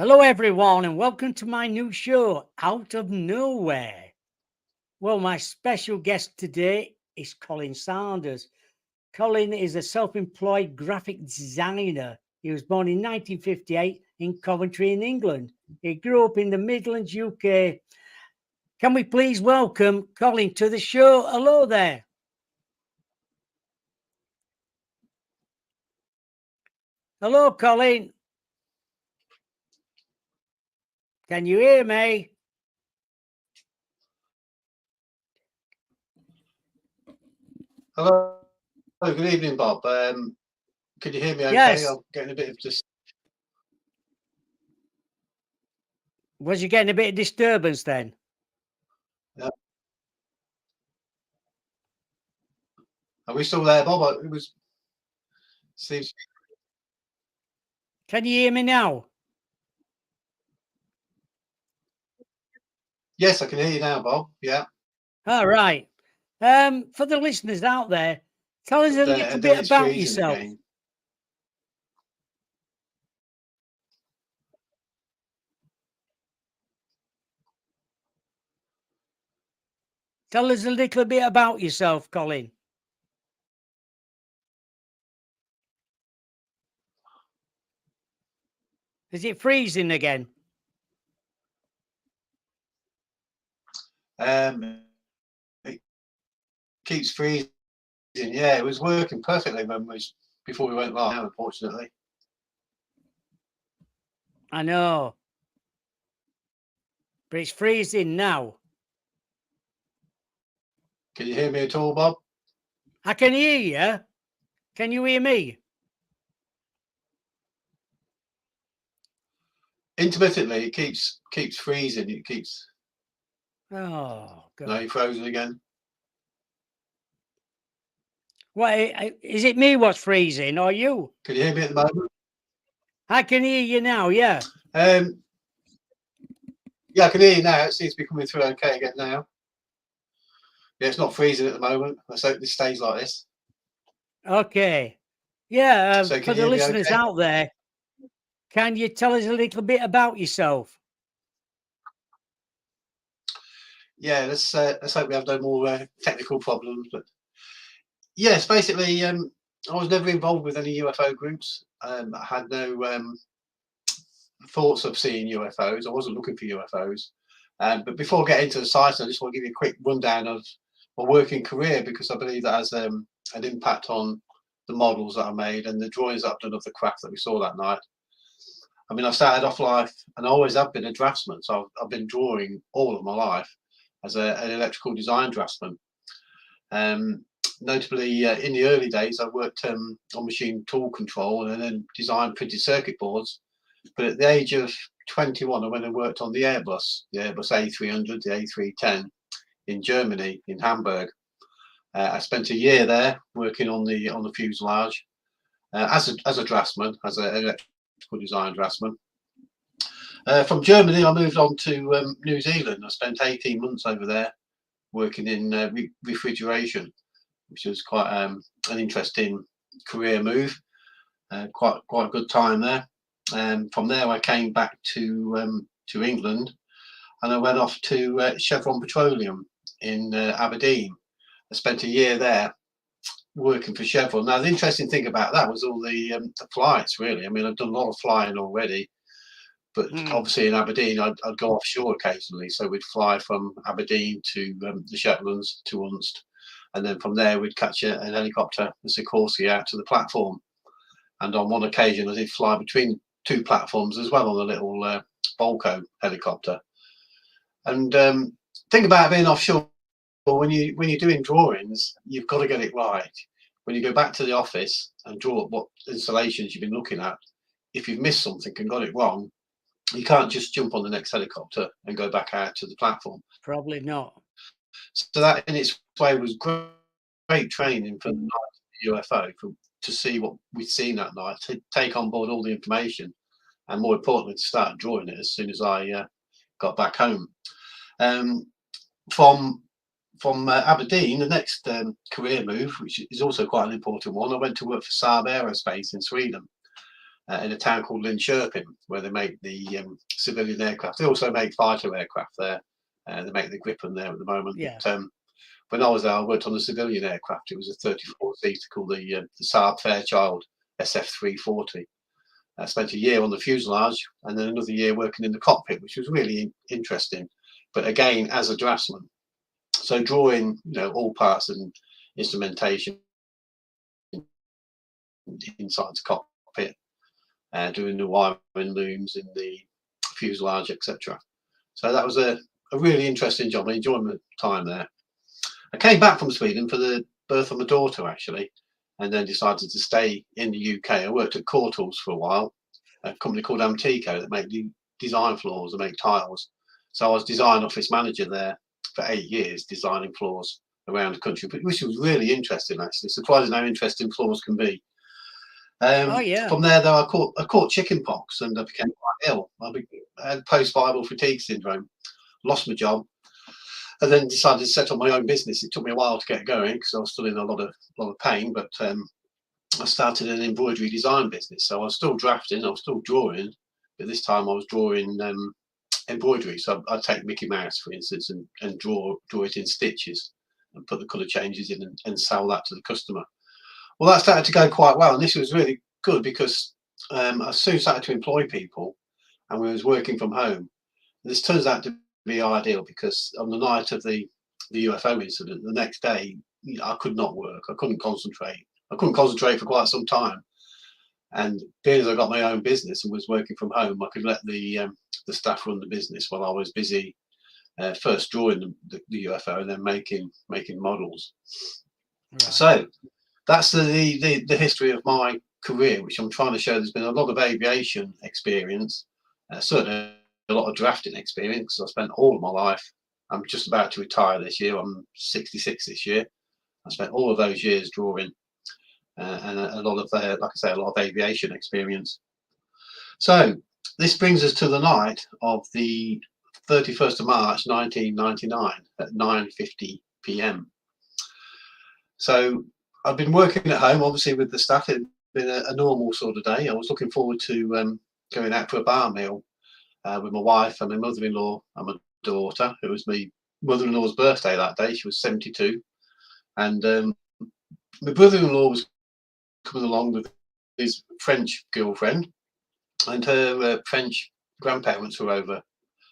Hello, everyone, and welcome to my new show, Out of Nowhere. Well, my special guest today is Colin Sanders. Colin is a self employed graphic designer. He was born in 1958 in Coventry, in England. He grew up in the Midlands, UK. Can we please welcome Colin to the show? Hello there. Hello, Colin. Can you hear me? Hello, good evening, Bob. Could you hear me okay? Yes. I'm getting a bit of just. Was you getting a bit of disturbance then? Are we still there, Bob? It was. Seems. Can you hear me now? Yes, I can hear you now, Bob. Yeah. All right. For the listeners out there, tell us a little bit It's about freezing yourself. again. Tell us a little bit about yourself, Colin. Is it freezing again? It keeps freezing. Yeah, it was working perfectly before we went live. Unfortunately. I know. But it's freezing now. Can you hear me at all, Bob? I can hear you. Can you hear me? Intermittently, it keeps freezing. It keeps. Oh, God. No, you're frozen again. What is it? Me what's freezing, or you? Can you hear me at the moment? I can hear you now. Yeah. Yeah, I can hear you now. It seems to be coming through okay again now. Yeah, it's not freezing at the moment. Let's hope this stays like this. Okay. Yeah. So For the listeners out there, can you tell us a little bit about yourself? Yeah, let's hope we have no more technical problems. But yes, basically, I was never involved with any UFO groups. I had no thoughts of seeing UFOs. I wasn't looking for UFOs. But before getting into the site, I just want to give you a quick rundown of my working career because I believe that has an impact on the models that I made and the drawings that I've done of the craft that we saw that night. I mean, I started off life, and I always have been a draftsman, so I've been drawing all of my life as an electrical design draftsman. Notably, in the early days, I worked on machine tool control and then designed printed circuit boards. But at the age of 21, I went and worked on the Airbus A300, the A310 in Germany, in Hamburg. I spent a year there working on the fuselage as a draftsman, as an electrical design draftsman. From Germany, I moved on to New Zealand. I spent 18 months over there working in refrigeration, which was quite an interesting career move. Quite a good time there. From there, I came back to England, and I went off to Chevron Petroleum in Aberdeen. I spent a year there working for Chevron. Now, the interesting thing about that was all the flights, really. I mean, I've done a lot of flying already, but obviously in Aberdeen, I'd go offshore occasionally. So we'd fly from Aberdeen to the Shetlands, to Unst, and then from there we'd catch an helicopter, the Sikorsky, out to the platform. And on one occasion, I did fly between two platforms as well on a little Volco helicopter. And think about being offshore. When you're doing drawings, you've got to get it right. When you go back to the office and draw up what installations you've been looking at, if you've missed something and got it wrong, you can't just jump on the next helicopter and go back out to the platform. Probably not. So that in its way was great training for the night of the UFO, to see what we'd seen that night, to take on board all the information, and more importantly, to start drawing it as soon as I got back home. From Aberdeen, the next career move, which is also quite an important one, I went to work for Saab Aerospace in Sweden. in a town called Linsherpin, where they make the civilian aircraft. They also make fighter aircraft there. They make the Gripen there at the moment. Yeah. But, when I was there, I worked on a civilian aircraft. It was a 34-seater called the Saab Fairchild SF340. I spent a year on the fuselage and then another year working in the cockpit, which was really interesting. But again, as a draftsman, so drawing, all parts and instrumentation inside the cockpit, doing the wiring looms in the fuselage, etc. So that was a really interesting job. I enjoyed my time there. I came back from Sweden for the birth of my daughter, actually, and then decided to stay in the UK. I worked at Courtals for a while, a company called Amtico that make design floors and make tiles. So I was design office manager there for 8 years, designing floors around the country, which was really interesting, actually. Surprising how interesting floors can be. Oh yeah. From there, though, I caught chicken pox and I became quite ill. I had post-viral fatigue syndrome, lost my job, and then decided to set up my own business. It took me a while to get going because I was still in a lot of pain, but I started an embroidery design business. So I was still drafting, I was still drawing, but this time I was drawing embroidery. So I'd take Mickey Mouse, for instance, and draw it in stitches and put the colour changes in and sell that to the customer. Well, that started to go quite well, and this was really good because I soon started to employ people, and we was working from home. And this turns out to be ideal because on the night of the UFO incident, the next day, I could not work. I couldn't concentrate. I couldn't concentrate for quite some time. And being as I got my own business and was working from home, I could let the staff run the business while I was busy first drawing the UFO and then making models. Right. So that's the history of my career, which I'm trying to show. There's been a lot of aviation experience, certainly a lot of drafting experience. I spent all of my life. I'm just about to retire this year. I'm 66 this year. I spent all of those years drawing, and a lot of, like I say, a lot of aviation experience. So this brings us to the night of the 31st of March 1999 at 9:50 p.m. So I've been working at home, obviously, with the staff. It's been a normal sort of day. I was looking forward to going out for a bar meal with my wife and my mother-in-law and my daughter. It was my mother-in-law's birthday that day. She was 72. And my brother-in-law was coming along with his French girlfriend, and her French grandparents were over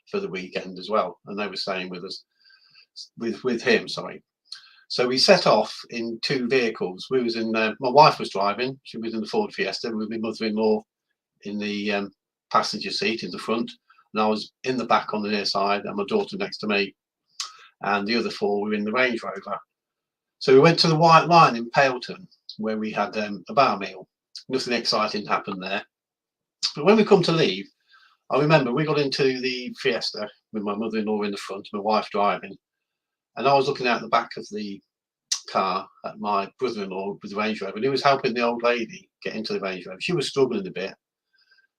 for the weekend as well, and they were staying with us, with him, sorry. So we set off in two vehicles. We was in, my wife was driving. She was in the Ford Fiesta with my mother-in-law in the passenger seat in the front, and I was in the back on the near side, and my daughter next to me, and the other four were in the Range Rover. So we went to the White Lion in Paleton, where we had a bar meal. Nothing exciting happened there. But when we come to leave, I remember we got into the Fiesta with my mother-in-law in the front, my wife driving, and I was looking out the back of the car at my brother-in-law with the Range Rover, and he was helping the old lady get into the Range Rover. She was struggling a bit.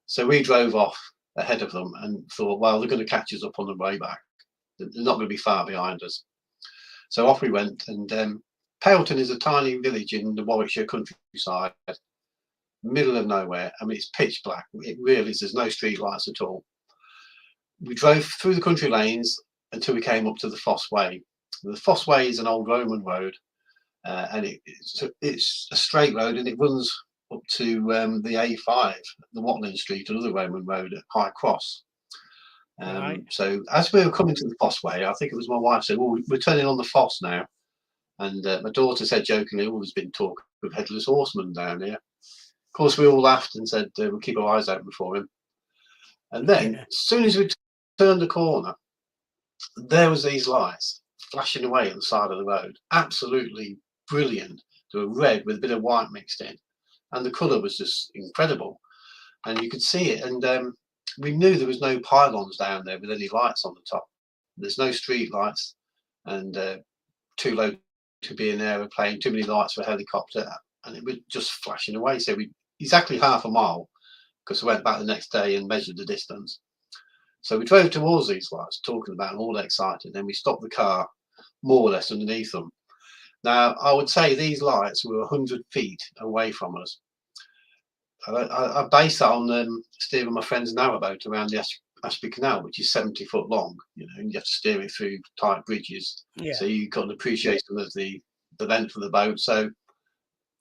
So we drove off ahead of them and thought, well, they're going to catch us up on the way back. They're not going to be far behind us. So off we went, and Paleton is a tiny village in the Warwickshire countryside, middle of nowhere. I mean, it's pitch black. It really is. There's no street lights at all. We drove through the country lanes until we came up to the Fosse Way. The Fosse Way is an old Roman road, and it's a straight road, and it runs up to the A5, the Watling Street, another Roman road at High Cross. Right. So as we were coming to the Fosse Way, I think it was my wife said, well, we're turning on the Fosse now. And my daughter said jokingly, oh, there's been talk of Headless Horseman down here. Of course, we all laughed and said, we'll keep our eyes open for him. And then, as soon as we turned the corner, there was these lights flashing away at the side of the road. Absolutely brilliant. They were red with a bit of white mixed in. And the colour was just incredible. And you could see it. And we knew there was no pylons down there with any lights on the top. There's no street lights, and too low to be an aeroplane, too many lights for a helicopter, and it was just flashing away. So we exactly half a mile, because we went back the next day and measured the distance. So we drove towards these lights, talking about them, all excited. Then we stopped the car more or less underneath them. Now, I would say these lights were 100 feet away from us. I base that on steering my friend's narrowboat around the Ashby Canal, which is 70 foot long, you know, and you have to steer it through tight bridges. Yeah. So you got an appreciation of the length of the boat. So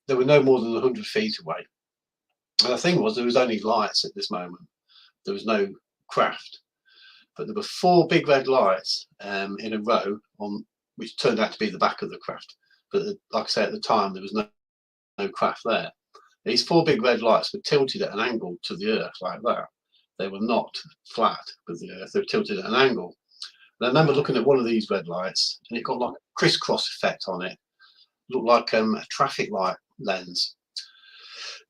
there were no more than 100 feet away. And the thing was, there was only lights at this moment. There was no craft. But there were 4 big red lights in a row, on which turned out to be the back of the craft. But like I say, at the time, there was no craft there. These 4 big red lights were tilted at an angle to the earth like that. They were not flat with the earth, they were tilted at an angle. And I remember looking at one of these red lights, and it got like a crisscross effect on it. It looked like a traffic light lens.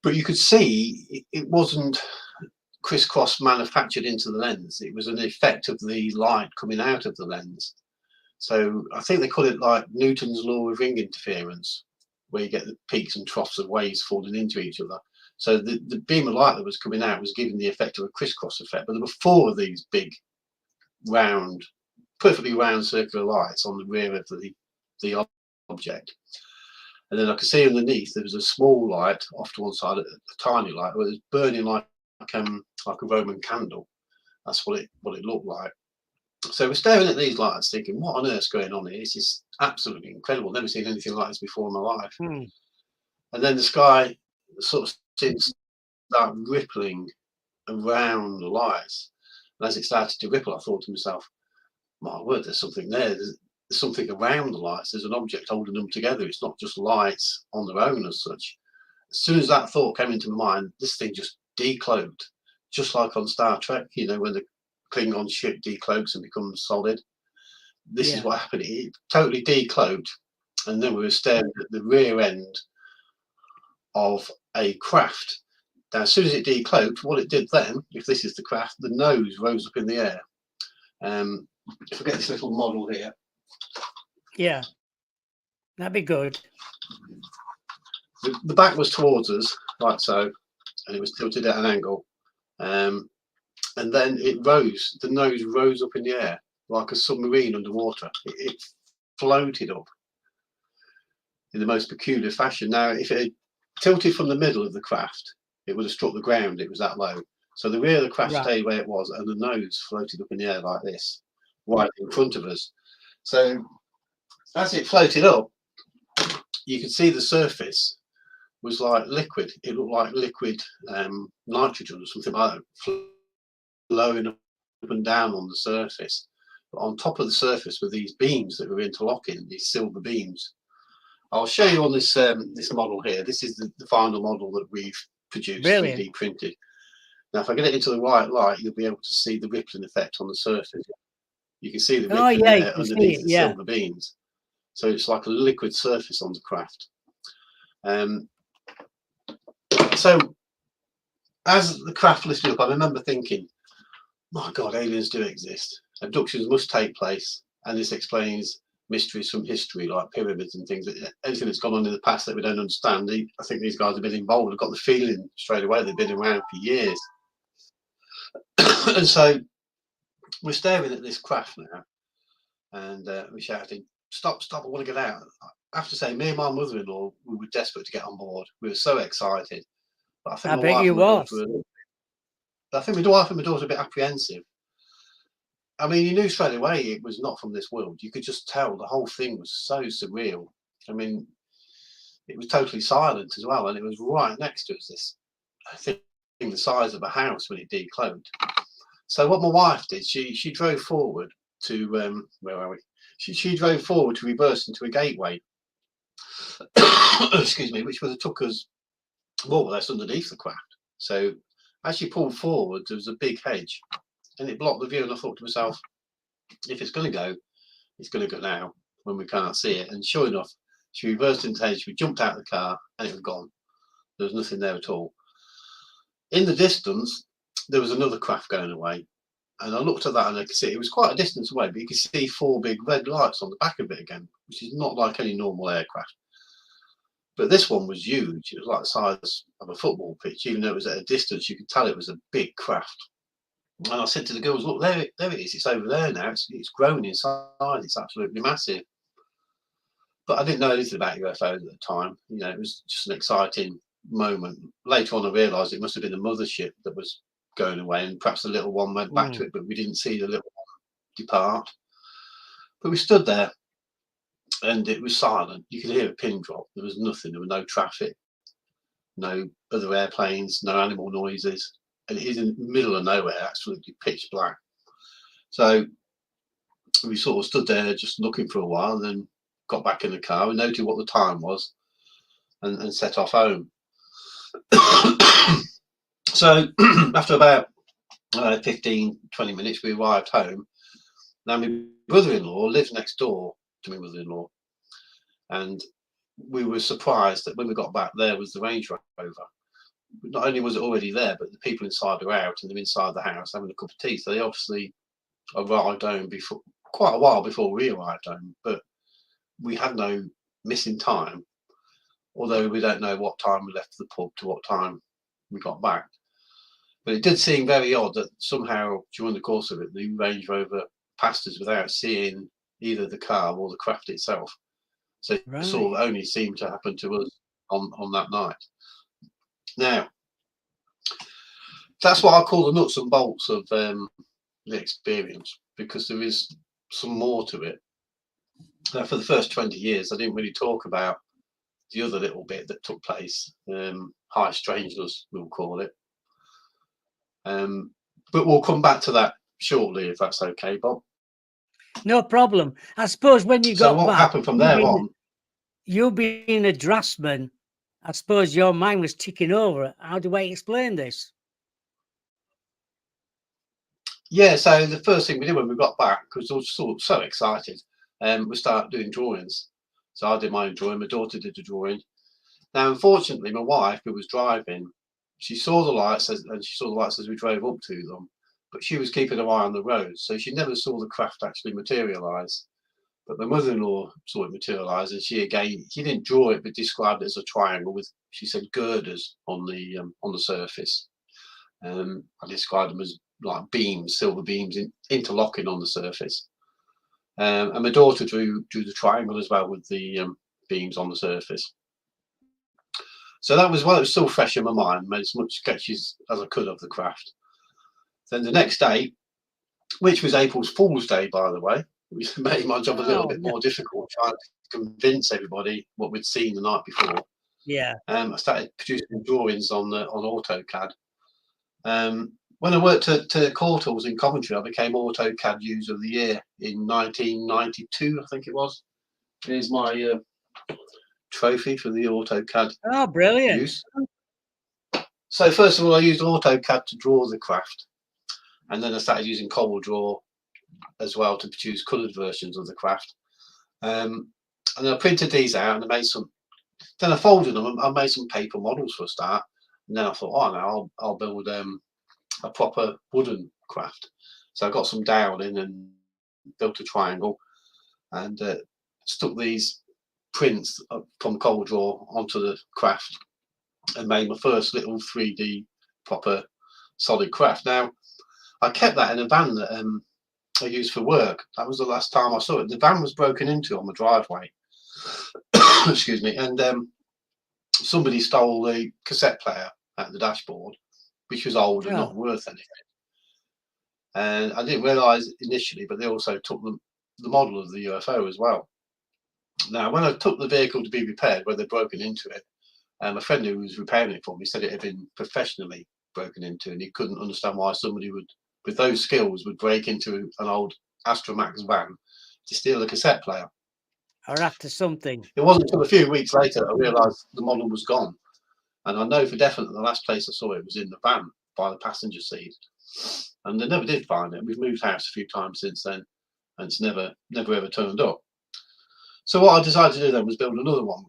But you could see it wasn't crisscross manufactured into the lens. It was an effect of the light coming out of the lens. So I think they call it like Newton's law of ring interference, where you get the peaks and troughs of waves falling into each other. So the beam of light that was coming out was giving the effect of a crisscross effect. But there were 4 of these big, round, perfectly round circular lights on the rear of the object. And then I could see underneath there was a small light off to one side, a tiny light, where it was burning like a Roman candle. That's what it looked like. So we're staring at these lights, thinking, "What on earth's going on here? This is absolutely incredible. Never seen anything like this before in my life." And then the sky sort of seemed to start rippling around the lights. And as it started to ripple, I thought to myself, "My word, there's something there. There's something around the lights. There's an object holding them together. It's not just lights on their own as such." As soon as that thought came into my mind, this thing just decloaked, just like on Star Trek, you know, when the Klingon ship decloaks and becomes solid. This is what happened. It totally decloaked, and then we were staring at the rear end of a craft. Now, as soon as it decloaked, what it did then, if this is the craft, the nose rose up in the air. If I get this little model here. Yeah, that'd be good. The back was towards us, like so, and it was tilted at an angle. And then it rose, the nose rose up in the air like a submarine underwater. It floated up in the most peculiar fashion. Now, if it had tilted from the middle of the craft, it would have struck the ground. It was that low. So the rear of the craft stayed where it was, and the nose floated up in the air like this, right in front of us. So as it floated up, you could see the surface was like liquid. It looked like liquid nitrogen or something like that, flowing up and down on the surface. But on top of the surface were these beams that were interlocking, these silver beams. I'll show you on this this model here. This is the final model that we've produced, 3D printed. Now, if I get it into the right light, you'll be able to see the rippling effect on the surface. You can see the rippling underneath the silver beams. So it's like a liquid surface on the craft. So as the craft lifted up, I remember thinking, my God, aliens do exist. Abductions must take place, and this explains mysteries from history, like pyramids and things. Anything that's gone on in the past that we don't understand, I think these guys have been involved. I've got the feeling straight away they've been around for years. And so we're staring at this craft now, and we're shouting, "Stop, stop, I want to get out." I have to say, me and my mother-in-law, we were desperate to get on board. We were so excited. But I think my wife and my daughter were a bit apprehensive. I mean, you knew straight away it was not from this world. You could just tell the whole thing was so surreal. I mean, it was totally silent as well, and it was right next to us, this thing the size of a house when it decloaked. So what my wife did, she drove forward to where are we? She drove forward to reverse into a gateway. Excuse me, which took us more or less underneath the craft. So as she pulled forward, there was a big hedge, and it blocked the view. And I thought to myself, if it's going to go, it's going to go now when we can't see it. And sure enough, she reversed into the hedge. We jumped out of the car, and it was gone. There was nothing there at all. In the distance, there was another craft going away, and I looked at that, and I could see it was quite a distance away, but you could see 4 big red lights on the back of it again, which is not like any normal aircraft. But this one was huge. It was like the size of a football pitch. Even though it was at a distance, you could tell it was a big craft. And I said to the girls, "Look, there it is. It's over there now. It's grown in size. It's absolutely massive." But I didn't know anything about UFOs at the time. You know, it was just an exciting moment. Later on, I realised it must have been the mothership that was going away, and perhaps the little one went back to it, but we didn't see the little one depart. But we stood there, and it was silent. You could hear a pin drop. There was nothing. There was no traffic, no other airplanes, no animal noises, and it is in the middle of nowhere, absolutely pitch black. So we sort of stood there just looking for a while, and then got back in the car. We noted what the time was, and set off home. So after about 15, 20 minutes, we arrived home. Now, my brother-in-law lives next door to my mother-in-law, and we were surprised that when we got back, there was the Range Rover. Not only was it already there, but the people inside were out, and they're inside the house having a cup of tea. So they obviously arrived home before, quite a while before we arrived home. But we had no missing time, although we don't know what time we left the pub to what time we got back. But it did seem very odd that somehow during the course of it, the Range Rover passed us without seeing either the car or the craft itself. So it sort of only seemed to happen to us on that night. Now, that's what I call the nuts and bolts of the experience, because there is some more to it. Now, for the first 20 years, I didn't really talk about the other little bit that took place, high strangeness, we'll call it. But we'll come back to that shortly, if that's okay, Bob. No problem. I suppose when you got back, what happened from there on? You being a draftsman, I suppose your mind was ticking over. How do I explain this? Yeah, so the first thing we did when we got back, because I was so excited, we started doing drawings. So I did my own drawing, my daughter did the drawing. Now, unfortunately, my wife, who was driving, she saw the lights as we drove up to them, but she was keeping an eye on the road, so she never saw the craft actually materialise. But my mother-in-law saw it materialise, and she didn't draw it, but described it as a triangle with, she said, girders on the surface. I described them as like beams, silver beams interlocking on the surface. And my daughter drew the triangle as well with the beams on the surface. So that was, while it was still fresh in my mind, made as much sketches as I could of the craft. Then the next day, which was April Fool's Day, by the way, which made my job a little bit more difficult, trying to convince everybody what we'd seen the night before. Yeah. I started producing drawings on AutoCAD. When I worked at Courtals in Coventry, I became AutoCAD User of the Year in 1992, I think it was. Here's my trophy for the AutoCAD. Oh, brilliant. Use. So first of all, I used AutoCAD to draw the craft, and then I started using CorelDRAW as well to produce coloured versions of the craft. And I printed these out, and I made some. Then I folded them. I made some paper models for a start, and then I thought, oh, now I'll build a proper wooden craft. So I got some dowel in and built a triangle, and stuck these prints from CorelDRAW onto the craft, and made my first little 3D proper solid craft. Now, I kept that in a van that I used for work. That was the last time I saw it. The van was broken into on the driveway. Excuse me. And somebody stole the cassette player at the dashboard, which was old and not worth anything. And I didn't realise initially, but they also took the model of the UFO as well. Now, when I took the vehicle to be repaired, where they'd broken into it, a friend who was repairing it for me said it had been professionally broken into, and he couldn't understand why somebody would, with those skills, would break into an old Astromax van to steal a cassette player. Or after something. It wasn't until a few weeks later I realised the model was gone. And I know for definite the last place I saw it was in the van by the passenger seat. And they never did find it. We've moved house a few times since then, and it's never ever turned up. So what I decided to do then was build another one,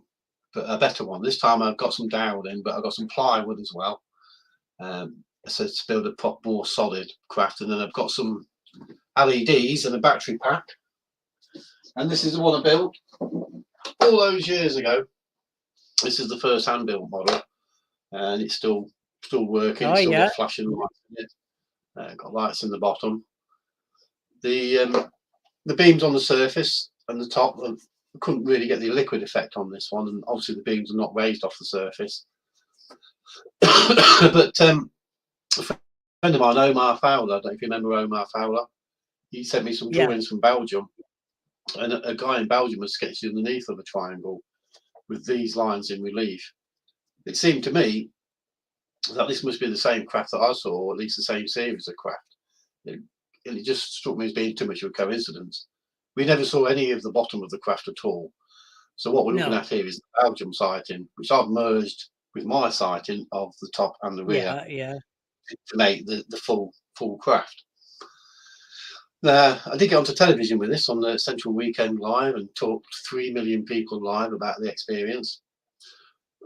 but a better one. This time I've got some dowel in, but I've got some plywood as well. So to build a more solid craft, and then I've got some LEDs and a battery pack. And this is the one I built all those years ago. This is the first hand built model, and it's still working. Still got flashing lights in it. Got lights in the bottom. The beams on the surface and the top, I couldn't really get the liquid effect on this one, and obviously the beams are not raised off the surface. But a friend of mine, Omar Fowler, I don't know if you remember Omar Fowler, he sent me some Yeah. drawings from Belgium, and a guy in Belgium was sketched underneath of a triangle with these lines in relief. It seemed to me that this must be the same craft that I saw, or at least the same series of craft. It just struck me as being too much of a coincidence. We never saw any of the bottom of the craft at all. So what we're looking No. at here is the Belgium sighting, which I've merged with my sighting of the top and the rear Yeah. to make the full craft. Now, I did get onto television with this on the Central Weekend Live and talked to 3 million people live about the experience.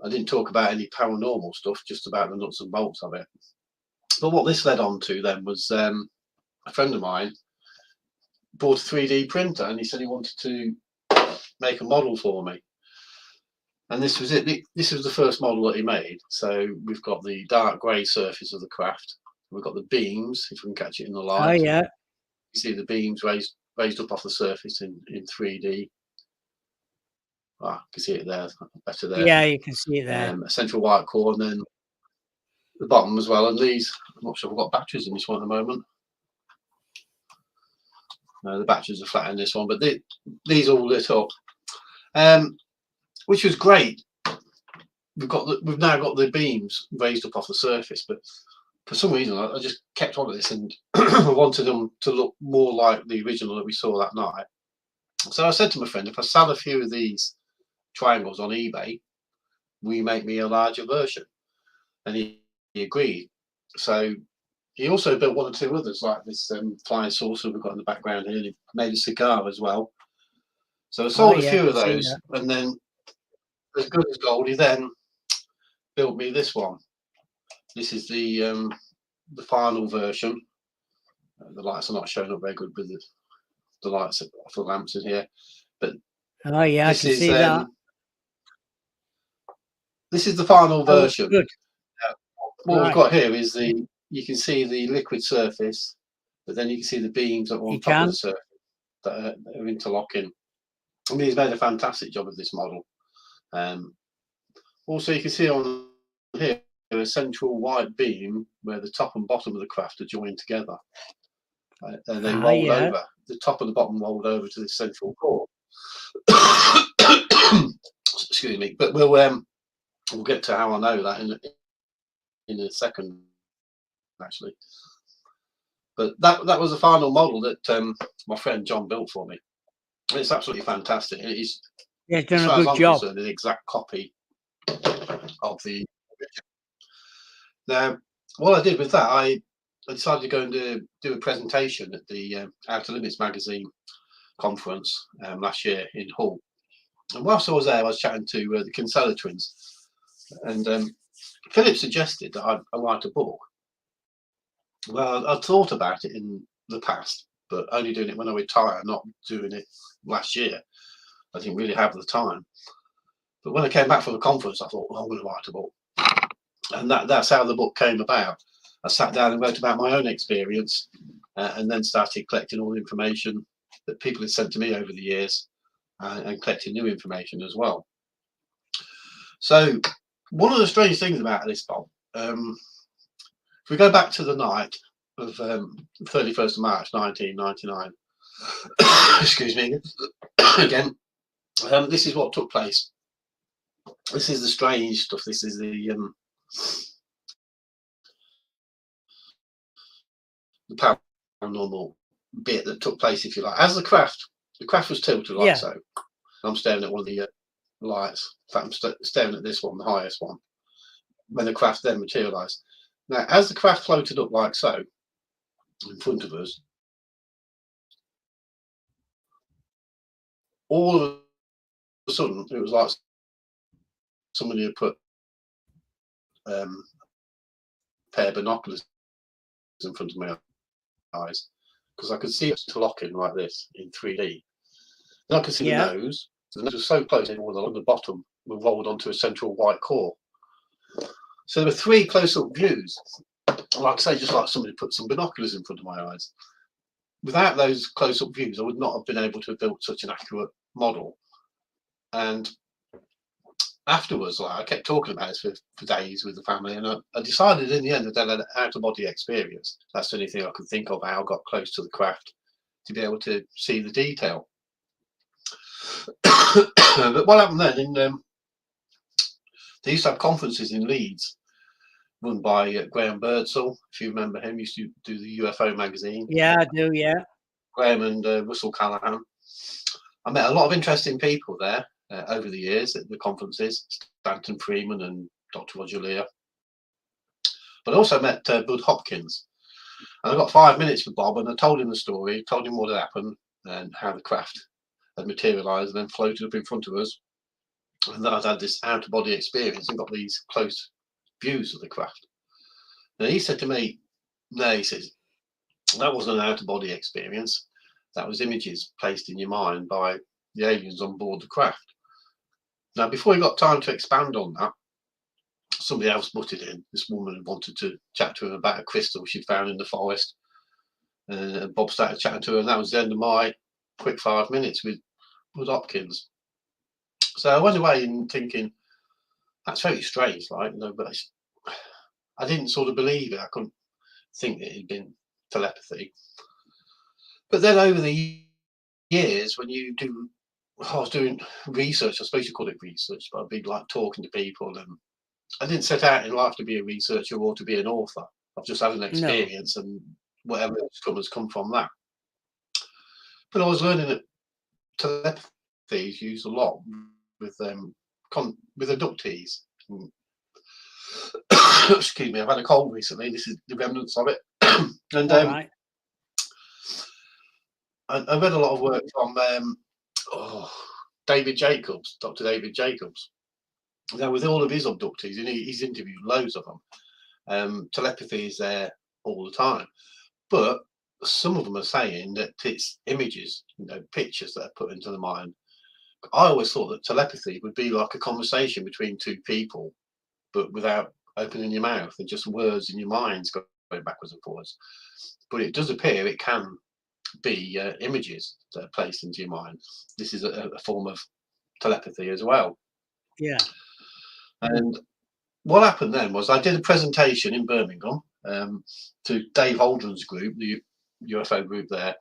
I didn't talk about any paranormal stuff, just about the nuts and bolts of it. But what this led on to then was a friend of mine bought a 3D printer, and he said he wanted to make a model for me. And this was it. This was the first model that he made. So we've got the dark grey surface of the craft. We've got the beams, if we can catch it in the light. Oh yeah. You see the beams raised up off the surface in 3D. Ah, you can see it there, better there. Yeah, you can see it there. A central white core, and then the bottom as well. And these, I'm not sure I've got batteries in this one at the moment. No, the batteries are flat in this one, but these all lit up, which was great. We've now got the beams raised up off the surface, but for some reason I just kept on at this, and I wanted them to look more like the original that we saw that night. So I said to my friend, if I sell a few of these triangles on eBay, will you make me a larger version? And he agreed. So he also built one or two others, like this flying saucer we've got in the background here. He made a cigar as well. So I sold a few of those, and then, as good as gold, he then built me this one. This is the final version. The lights are not showing up very good with the lights of the lamps in here, but oh yeah, I can see that. This is the final version. Good. What we've got here is you can see the liquid surface, but then you can see the beams that are on top of the surface that are interlocking. I mean, he's made a fantastic job of this model. Also, you can see on here a central white beam where the top and bottom of the craft are joined together, and they rolled over. The top and the bottom rolled over to this central core. Excuse me, but we'll get to how I know that in a second, actually. But that was the final model that my friend John built for me. It's absolutely fantastic. It is, he's done a good job. An exact copy of the. Now, what I did with that, I decided to go and do a presentation at the Outer Limits magazine conference last year in Hull. And whilst I was there, I was chatting to the Kinsella twins, and Philip suggested that I write a book. Well, I'd thought about it in the past, but only doing it when I retire, not doing it last year. I didn't really have the time. But when I came back from the conference, I thought, well, I'm going to write a book. And that's how the book came about. I sat down and wrote about my own experience, and then started collecting all the information that people had sent to me over the years, and collecting new information as well. So one of the strange things about this, Bob, if we go back to the night of 31st of March 1999, excuse me again, this is what took place. This is the strange stuff. This is the paranormal bit that took place, if you like. As the craft was tilted like so. I'm staring at one of the lights. In fact, I'm staring at this one, the highest one, when the craft then materialised. Now, as the craft floated up like so, in front of us, all of a sudden, it was like somebody had put a pair of binoculars in front of my eyes, because I could see it interlocking like this in 3D. Then I could see the nose. The nose was so close, and on the bottom were rolled onto a central white core. So there were 3 close-up views. Like I say, just like somebody put some binoculars in front of my eyes. Without those close-up views, I would not have been able to have built such an accurate model. And afterwards, like I kept talking about it for days with the family, and I decided in the end that I had an out-of-body experience. That's the only thing I could think of how I got close to the craft to be able to see the detail. But what happened then? They used to have conferences in Leeds, run by Graham Birdsall. If you remember him, used to do the UFO magazine. Yeah, I do. Yeah. Graham and Russell Callahan. I met a lot of interesting people there over the years at the conferences, Stanton Freeman and Dr. Roger Lear. But I also met Bud Hopkins. And I got 5 minutes with Bob, and I told him the story, told him what had happened and how the craft had materialized and then floated up in front of us. And that I'd had this out-of-body experience and got these close views of the craft. And he said to me, no, he says, that wasn't an out-of-body experience. That was images placed in your mind by the aliens on board the craft. Now, before he got time to expand on that, somebody else butted in. This woman wanted to chat to him about a crystal she'd found in the forest. And Bob started chatting to her, and that was the end of my quick 5 minutes with Bud Hopkins. So I went away and thinking, that's very strange, like, you know, but I didn't sort of believe it. I couldn't think that it had been telepathy. But then over the years, when you do, I was doing research, I suppose you call it research, but I'd be like talking to people, and I didn't set out in life to be a researcher or to be an author. I've just had an experience, and whatever has come from that. But I was learning that telepathy is used a lot with abductees. Excuse me, I've had a cold recently. This is the remnants of it. And Right. I read a lot of work from David Jacobs, Dr. David Jacobs. Now, with all of his abductees, and he's interviewed loads of them, telepathy is there all the time. But some of them are saying that it's images, you know, pictures that are put into the mind. I always thought that telepathy would be like a conversation between two people, but without opening your mouth and just words in your minds going backwards and forwards. But it does appear it can be images that are placed into your mind. This is a form of telepathy as well. Yeah. And what happened then was I did a presentation in Birmingham to Dave Aldrin's group, the UFO group there,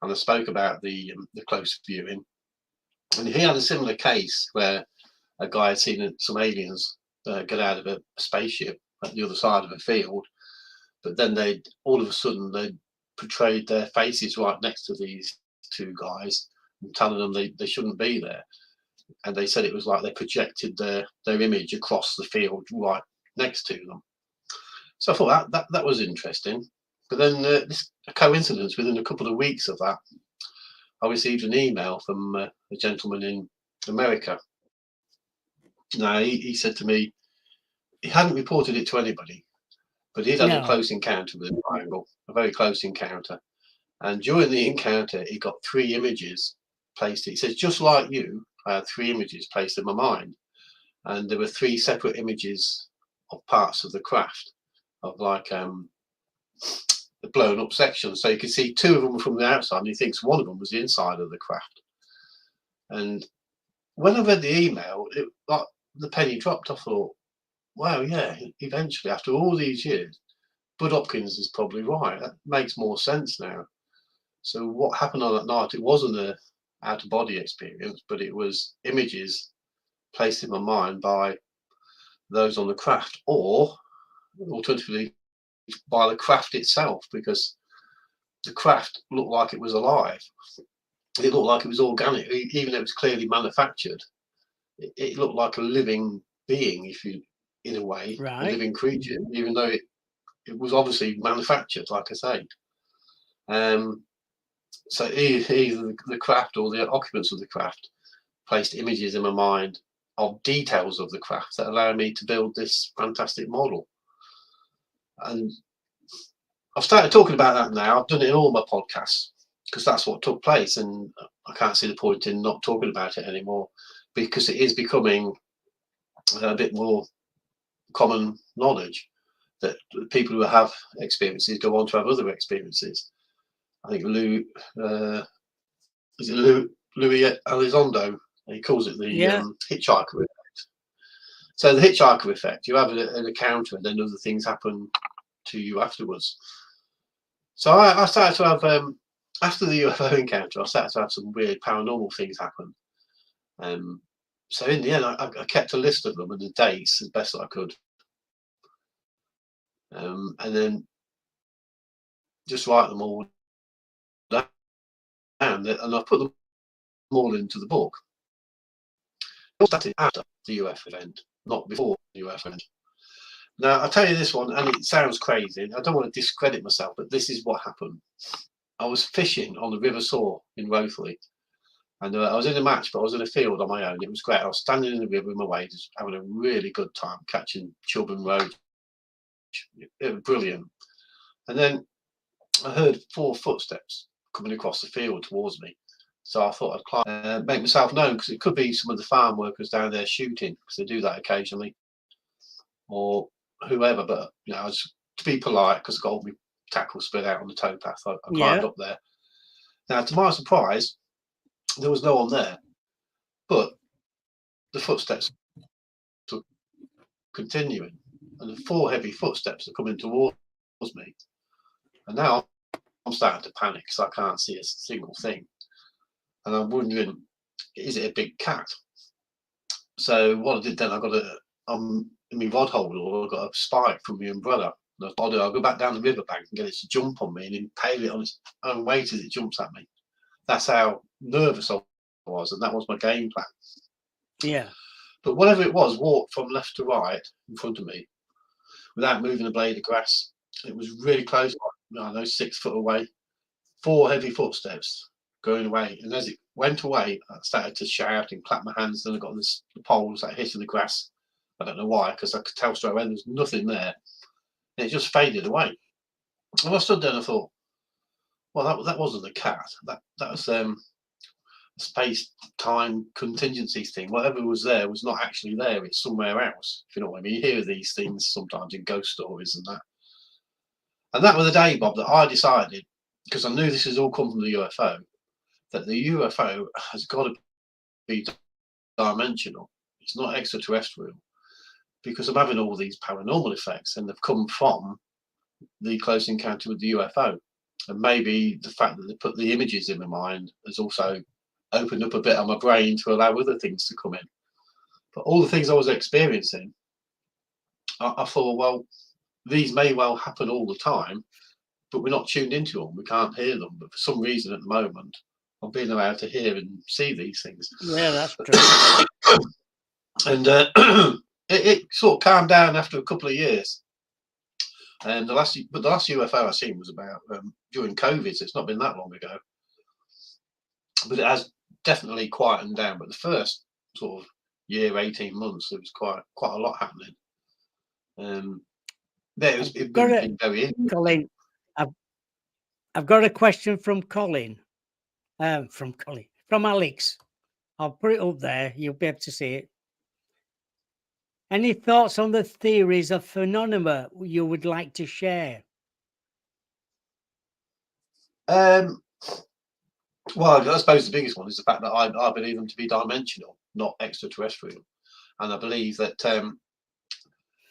and I spoke about the close viewing. And he had a similar case where a guy had seen some aliens get out of a spaceship at the other side of a field, but then they all of a sudden they portrayed their faces right next to these two guys and telling them they shouldn't be there. And they said it was like they projected their image across the field right next to them. So I thought that was interesting. But then a coincidence, within a couple of weeks of that, I received an email from a gentleman in America. Now, he said to me, he hadn't reported it to anybody, but he'd had a close encounter with a triangle, a very close encounter. And during the encounter, he got 3 images placed. He says, just like you, I had 3 images placed in my mind. And there were 3 separate images of parts of the craft, of like the blown up sections. So you could see 2 of them from the outside, and he thinks one of them was the inside of the craft. And when I read the email, like the penny dropped. I thought, wow, yeah, eventually, after all these years, Bud Hopkins is probably right. That makes more sense now. So what happened on that night, it wasn't a out-of-body experience, but it was images placed in my mind by those on the craft, or alternatively by the craft itself, because the craft looked like it was alive. It looked like it was organic, even though it was clearly manufactured. It looked like a living being, if you, in a way, a living creature, even though it was obviously manufactured, like I say. So either the craft or the occupants of the craft placed images in my mind of details of the craft that allow me to build this fantastic model. And I've started talking about that now. I've done it in all my podcasts because that's what took place, and I can't see the point in not talking about it anymore, because it is becoming a bit more common knowledge that people who have experiences go on to have other experiences. I think Louis Elizondo, he calls it the hitchhiker effect. So the hitchhiker effect, you have an encounter and then other things happen to you afterwards. So I started to have, after the UFO encounter, I started to have some weird paranormal things happen. So in the end, I kept a list of them and the dates as best I could. And then just write them all down, and I put them all into the book. It started after the UFO event, not before the UFO event. Now, I'll tell you this one, and it sounds crazy. I don't want to discredit myself, but this is what happened. I was fishing on the River Soar in Rothley, and I was in a match, but I was in a field on my own. It was great. I was standing in the river with my waders, having a really good time catching chub and roach. It was brilliant. And then I heard 4 footsteps coming across the field towards me. So I thought I'd climb, make myself known, because it could be some of the farm workers down there shooting, because they do that occasionally, or whoever. But you know, I was, to be polite, because I got all my tackle spread out on the towpath, I climbed up there. Now, to my surprise, there was no one there, but the footsteps were continuing, and the 4 heavy footsteps are coming towards me. And now I'm starting to panic because I can't see a single thing. And I'm wondering, is it a big cat? So what I did then, I got in my rod holder, I got a spike from my umbrella. And I thought, I'll go back down the riverbank and get it to jump on me and impale it on its own weight as it jumps at me. That's how nervous I was, and that was my game plan. Yeah. But whatever it was, walked from left to right in front of me without moving a blade of grass. It was really close, I don't know, 6 foot away. 4 heavy footsteps going away, and as it went away, I started to shout and clap my hands. Then I got the poles that hitting the grass. I don't know why, because I could tell straight away there was nothing there, and it just faded away. And I stood there and I thought, well, that wasn't a cat. That was a space-time contingency thing. Whatever was there was not actually there. It's somewhere else. If you know what I mean. You hear these things sometimes in ghost stories and that. And that was the day, Bob, that I decided, because I knew this has all come from the UFO, that the UFO has got to be dimensional. It's not extraterrestrial, because I'm having all these paranormal effects, and they've come from the close encounter with the UFO. And maybe the fact that they put the images in my mind has also opened up a bit of my brain to allow other things to come in. But all the things I was experiencing, I thought, well, these may well happen all the time, but we're not tuned into them. We can't hear them. But for some reason at the moment, I'm being allowed to hear and see these things. Yeah, that's true. And it sort of calmed down after a couple of years. And the last UFO I seen was about during COVID, so it's not been that long ago. But it has definitely quietened down. But the first sort of year, 18 months, there was quite a lot happening. It's been very interesting. Colin, I've got a question from Colin. From Alex. I'll put it up there. You'll be able to see it. Any thoughts on the theories of phenomena you would like to share? Well, I suppose the biggest one is the fact that I believe them to be dimensional, not extraterrestrial. And I believe that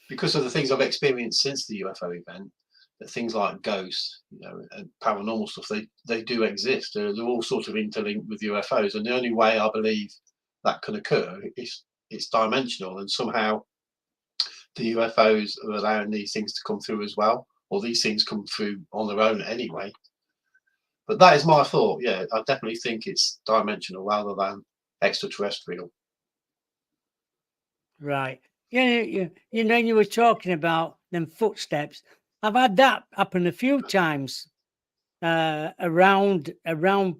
because of the things I've experienced since the UFO event, that things like ghosts, and paranormal stuff, they do exist. They're all sort of interlinked with UFOs. And the only way I believe that can occur is it's dimensional, and somehow the UFOs are allowing these things to come through as well, or these things come through on their own anyway. But that is my thought. Yeah, I definitely think it's dimensional rather than extraterrestrial. Right. Yeah, you were talking about them footsteps. I've had that happen a few times around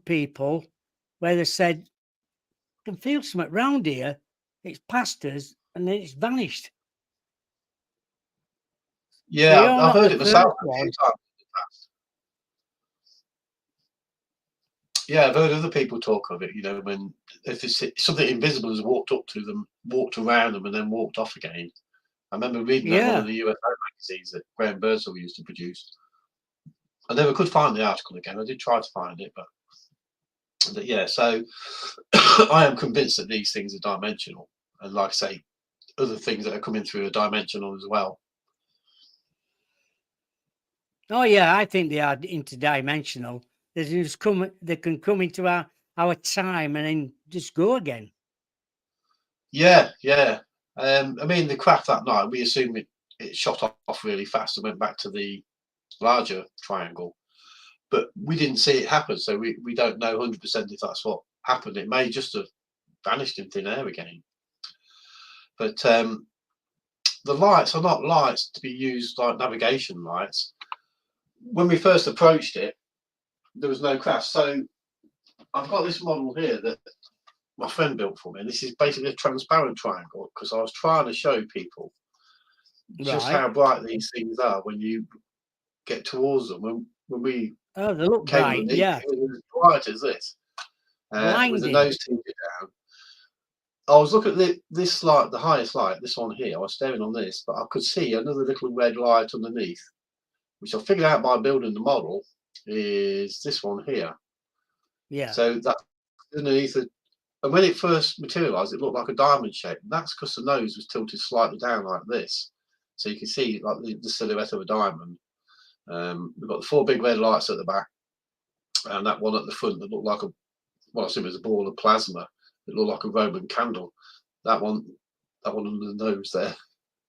people where they said, I can feel something around here. It's past us, and then it's vanished. Yeah, so I've heard it myself a few times. Yeah, I've heard other people talk of it, when if something invisible has walked up to them, walked around them, and then walked off again. I remember reading that in one of the UFO magazines that Graham Birdsall used to produce. I never could find the article again. I did try to find it, but yeah, so I am convinced that these things are dimensional. And like I say, other things that are coming through are dimensional as well. Oh yeah, I think they are interdimensional. They can come into our time and then just go again. Yeah, yeah. I mean, the craft that night, we assume it shot off really fast and went back to the larger triangle, but we didn't see it happen, so we don't know 100% if that's what happened. It may just have vanished in thin air again. But the lights are not lights to be used like navigation lights. When we first approached it, there was no craft. So I've got this model here that my friend built for me, and this is basically a transparent triangle because I was trying to show people just Right. how bright these things are when you get towards them. When we Oh, they look came bright. underneath, Yeah. it was as bright as this, with the Blinding. nose tilted down. I was looking at this light, the highest light, this one here. I was staring on this, but I could see another little red light underneath, which I figured out by building the model is this one here. Yeah. So that's underneath it. And when it first materialized, it looked like a diamond shape. And that's because the nose was tilted slightly down like this. So you can see like the silhouette of a diamond. We've got the 4 big red lights at the back, and that one at the front that looked like I assume it was a ball of plasma. It looked like a Roman candle. That one under the nose there.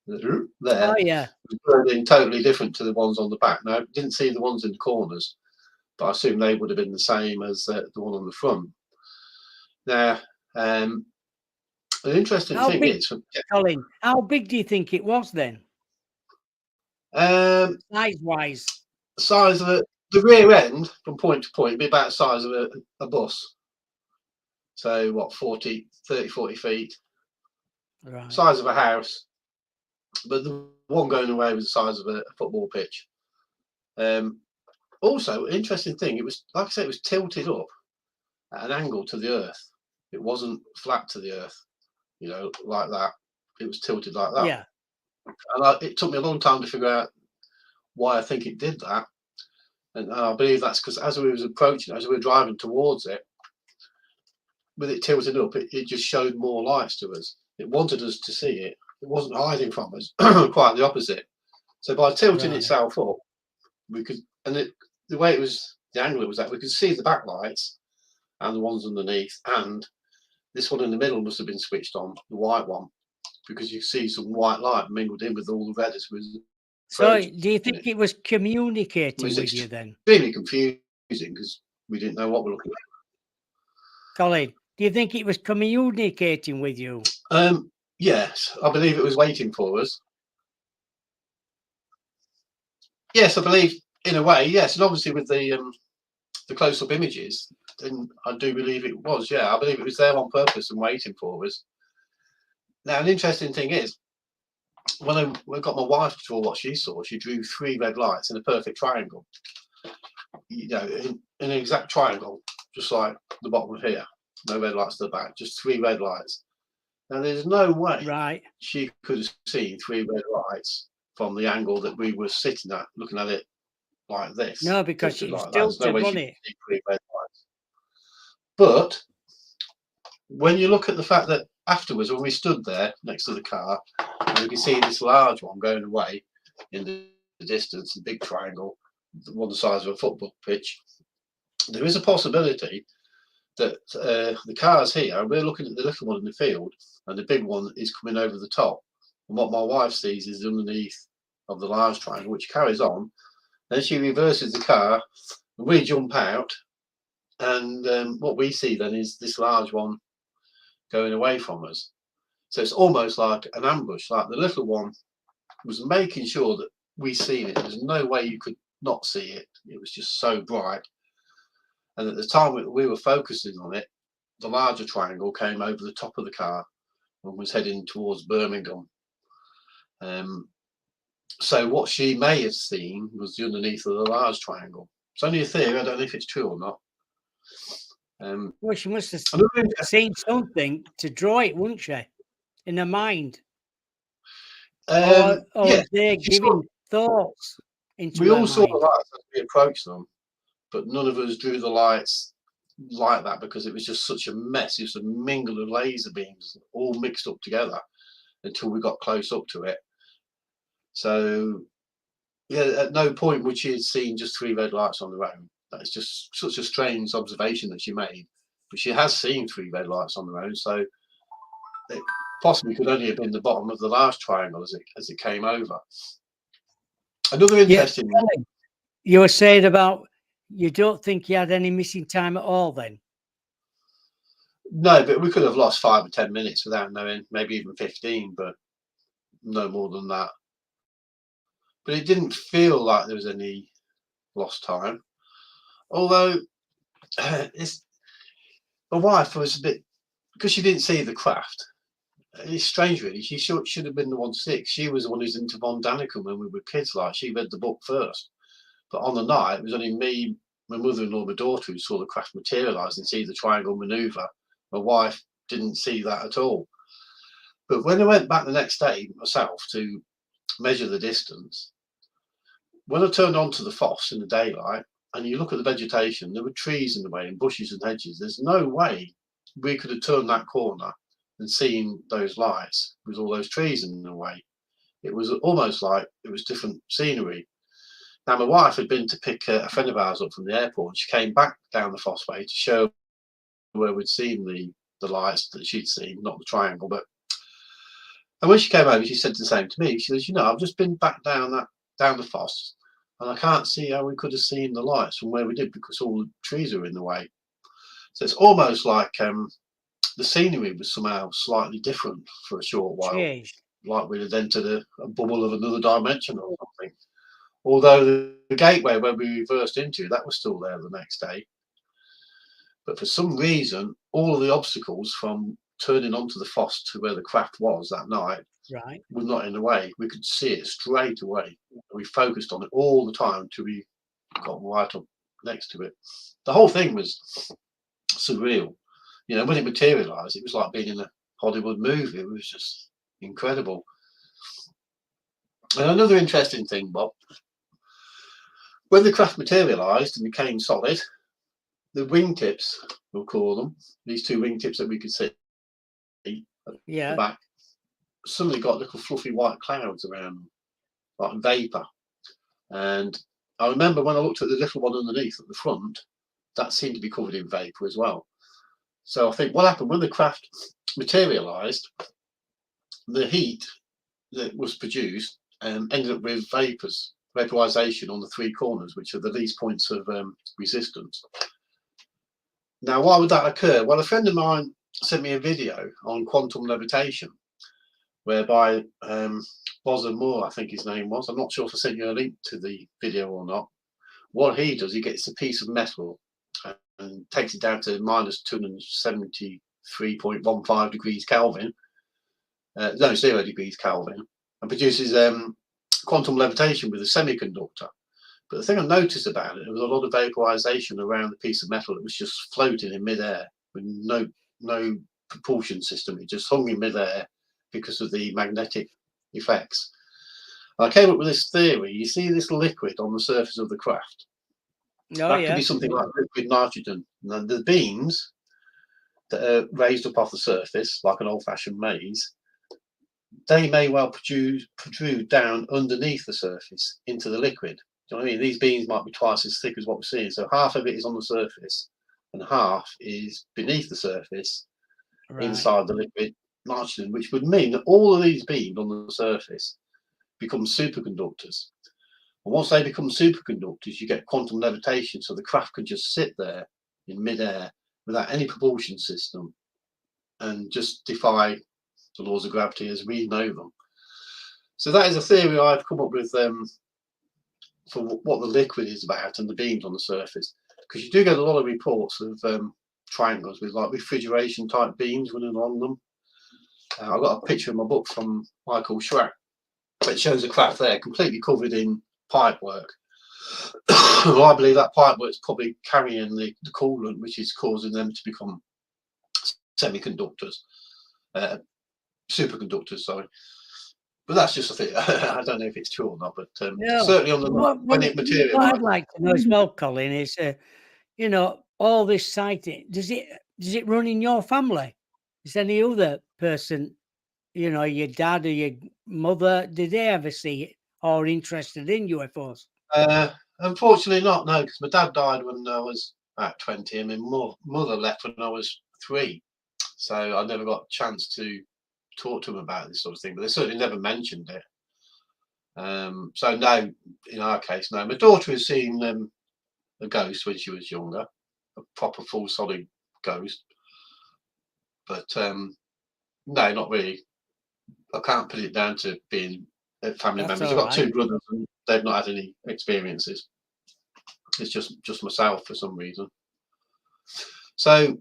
Oh yeah. Was burning totally different to the ones on the back. Now, I didn't see the ones in the corners, but I assume they would have been the same as the one on the front. Now, an interesting thing is, Colin, how big do you think it was then? Size-wise? Size of the rear end from point to point would be about the size of a bus. So what, 30, 40 feet? Right. Size of a house. But the one going away was the size of a football pitch. Also, interesting thing, it was, like I said, it was tilted up at an angle to the earth. It wasn't flat to the earth, like that. It was tilted like that. Yeah. And it took me a long time to figure out why I think it did that. And I believe that's because as we was approaching, as we were driving towards it, with it tilted up, it just showed more lights to us. It wanted us to see it. It wasn't hiding from us, quite the opposite. So by tilting itself up, we could, and the way it was, the angle it was at, we could see the backlights and the ones underneath, and this one in the middle must have been switched on, the white one, because you see some white light mingled in with all the red as was. So do you think it was communicating with you then? Really confusing because we didn't know what we're looking at. Colin, do you think it was communicating with you? Yes, I believe it was waiting for us. Yes, I believe in a way, yes, and obviously with the close-up images, then I do believe it was. Yeah, I believe it was there on purpose and waiting for us. Now, an interesting thing is, when I got my wife to draw what she saw, she drew 3 red lights in a perfect triangle. In an exact triangle, just like the bottom of here. No red lights to the back, just 3 red lights. Now, there's no way she could have seen 3 red lights from the angle that we were sitting at, looking at it like this. No, because she was There's no way tilted, she could see 3 red lights. But when you look at the fact that afterwards, when we stood there next to the car, and we could see this large one going away in the distance, the big triangle, the one the size of a football pitch, there is a possibility that the car's here, and we're looking at the little one in the field, and the big one is coming over the top. And what my wife sees is underneath of the large triangle, which carries on. Then she reverses the car, and we jump out, and what we see then is this large one going away from us. So it's almost like an ambush, like the little one was making sure that we seen it. There's no way you could not see it. It was just so bright. And at the time we were focusing on it, the larger triangle came over the top of the car and was heading towards Birmingham. So what she may have seen was the underneath of the large triangle. It's only a theory. I don't know if it's true or not. Well, she must have seen something to draw it, wouldn't she? In her mind. Or they're giving thoughts into we her all mind. saw the lights as we approached them, but none of us drew the lights like that because it was just such a mess. It was a mingle of laser beams all mixed up together. until we got close up to it. So yeah, at no point would she have seen just 3 red lights on the road. That's just such a strange observation that she made. But she has seen 3 red lights on the road, so it possibly could only have been the bottom of the last triangle as it came over. Another interesting. Colin, you were saying about you don't think you had any missing time at all then? No, but we could have lost 5 or 10 minutes without knowing, maybe even 15, but no more than that. But it didn't feel like there was any lost time. Although my wife was a bit, because she didn't see the craft. It's strange, really. She should have been the one sick. She was the one who's into Von Daniken when we were kids. Like, she read the book first. But on the night, it was only me, my mother-in-law, my daughter, who saw the craft materialise and see the triangle manoeuvre. My wife didn't see that at all. But when I went back the next day myself to measure the distance, when I turned onto the foss in the daylight, and you look at the vegetation, there were trees in the way and bushes and hedges. There's no way we could have turned that corner and seen those lights with all those trees in the way. It was almost like it was different scenery. Now, my wife had been to pick a friend of ours up from the airport, and she came back down the Foss Way to show where we'd seen the lights that she'd seen, not the triangle. And when she came over, she said the same to me. She says, I've just been back down the Foss, and I can't see how we could have seen the lights from where we did because all the trees are in the way. So it's almost like the scenery was somehow slightly different for a short while, like we'd have entered a bubble of another dimension or something. Although the gateway where we reversed into, that was still there the next day. But for some reason, all of the obstacles from turning onto the foss to where the craft was that night was not in the way. We could see it straight away. We focused on it all the time till we got right up next to it. The whole thing was surreal. When it materialised, it was like being in a Hollywood movie. It was just incredible. And another interesting thing, Bob, when the craft materialised and became solid, the wingtips, we'll call them, these 2 wingtips that we could see at the back, suddenly got little fluffy white clouds around them, like vapour. And I remember when I looked at the little one underneath at the front, that seemed to be covered in vapour as well. So I think what happened when the craft materialised, the heat that was produced ended up with vaporization on the 3 corners, which are the least points of resistance. Now, why would that occur? Well, a friend of mine sent me a video on quantum levitation, whereby Bosler Moore, I think his name was. I'm not sure if I sent you a link to the video or not. What he does, he gets a piece of metal and takes it down to minus 273.15 degrees Kelvin, 0 degrees Kelvin, and produces quantum levitation with a semiconductor. But the thing I noticed about it, there was a lot of vaporization around the piece of metal that was just floating in midair with no propulsion system. It just hung in midair because of the magnetic effects. And I came up with this theory. You see this liquid on the surface of the craft? That could be something like liquid nitrogen. And the beams that are raised up off the surface, like an old-fashioned maze, they may well protrude down underneath the surface into the liquid. Do you know what I mean? These beams might be twice as thick as what we're seeing. So half of it is on the surface and half is beneath the surface, inside the liquid nitrogen, which would mean that all of these beams on the surface become superconductors. And once they become superconductors, you get quantum levitation. So the craft can just sit there in midair without any propulsion system and just defy the laws of gravity as we know them. So that is a theory I've come up with for what the liquid is about and the beams on the surface, because you do get a lot of reports of triangles with like refrigeration type beams running along them. I've got a picture in my book from Michael Schrack that shows a craft there completely covered in pipework. Well, I believe that pipework's probably carrying the coolant, which is causing them to become semiconductors, superconductors, sorry. But that's just a thing. I don't know if it's true or not, but certainly on the when it materializes. What I'd like to know as well, Colin, is all this sighting. Does it run in your family? Is any other person your dad or your mother, did they ever see it or interested in UFOs? Unfortunately not, no, because my dad died when I was about 20 and my mother left when I was 3. So I never got a chance to talk to them about this sort of thing, but they certainly never mentioned it. So no, in our case, no. My daughter has seen a ghost when she was younger, a proper full solid ghost. But no, not really. I can't put it down to being family That's members. I've all got right. 2 brothers and they've not had any experiences. It's just myself for some reason. So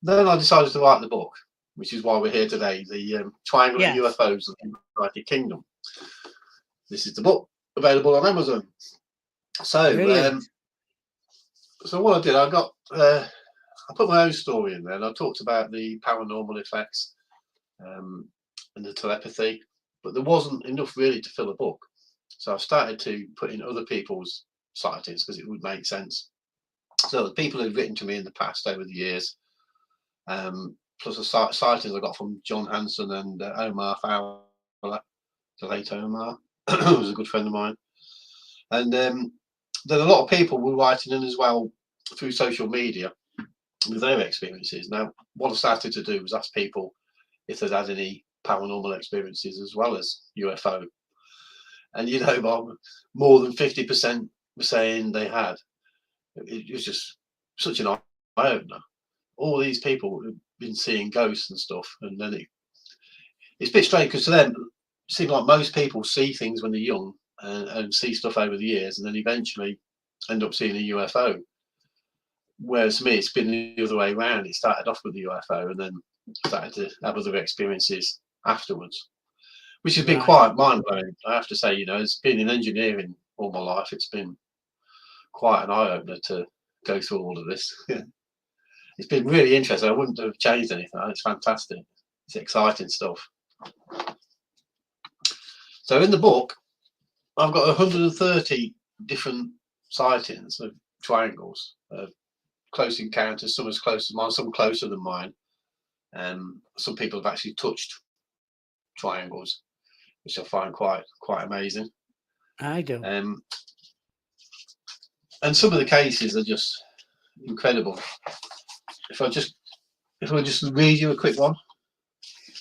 then I decided to write the book, which is why we're here today, the Triangle of Yes. UFOs of the United Kingdom. This is the book available on Amazon. So, Brilliant. so what I did, I put my own story in there, and I talked about the paranormal effects and the telepathy, but there wasn't enough really to fill a book. So I started to put in other people's sightings because it would make sense. So the people who've written to me in the past over the years, plus the sightings I got from John Hanson and Omar Fowler, the late Omar, who was a good friend of mine. And then a lot of people were writing in as well through social media with their experiences. Now, what I started to do was ask people if they'd had any paranormal experiences as well as UFO. And Bob, more than 50% were saying they had. It was just such an eye opener. All these people have been seeing ghosts and stuff, and then it's a bit strange because to them, it seems like most people see things when they're young and see stuff over the years, and then eventually end up seeing a UFO. Whereas to me, it's been the other way around. It started off with the UFO and then started to have other experiences afterwards, which has been Right. quite mind blowing. I have to say, it's been in engineering all my life. It's been quite an eye opener to go through all of this. It's been really interesting. I wouldn't have changed anything. It's fantastic. It's exciting stuff. So in the book, I've got 130 different sightings of triangles, close encounters, some as close as mine, some closer than mine. Some people have actually touched triangles, which I find quite amazing. I do. And some of the cases are just incredible. If I just read you a quick one,